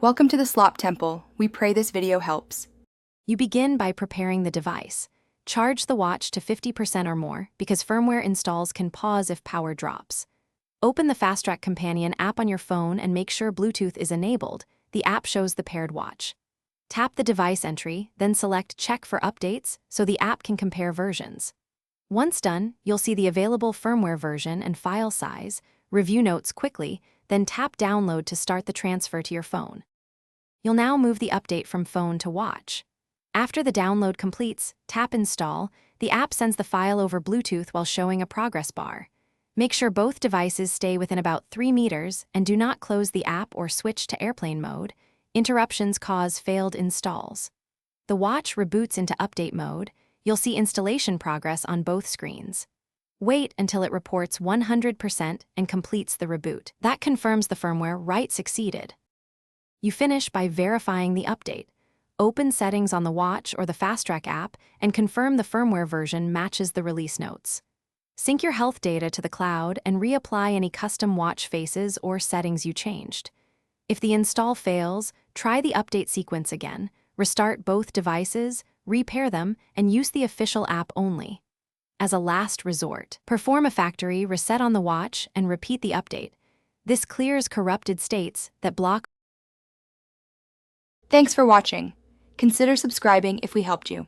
Welcome to the Slop Temple. We pray this video helps. You begin by preparing the device. Charge the watch to 50% or more because firmware installs can pause if power drops. Open the Fastrack companion app on your phone and make sure Bluetooth is enabled. The app shows the paired watch. Tap the device entry, then select Check for updates so the app can compare versions. Once done, you'll see the available firmware version and file size, review notes quickly, then tap Download to start the transfer to your phone. You'll now move the update from phone to watch. After the download completes, tap Install. The app sends the file over Bluetooth while showing a progress bar. Make sure both devices stay within about 3 meters and do not close the app or switch to airplane mode. Interruptions cause failed installs. The watch reboots into update mode. You'll see installation progress on both screens. Wait until it reports 100% and completes the reboot. That confirms the firmware write succeeded. You finish by verifying the update. Open settings on the watch or the Fastrack app and confirm the firmware version matches the release notes. Sync your health data to the cloud and reapply any custom watch faces or settings you changed. If the install fails, try the update sequence again, restart both devices, repair them, and use the official app only. As a last resort, perform a factory reset on the watch and repeat the update. This clears corrupted states that block. Thanks for watching. Consider subscribing if we helped you.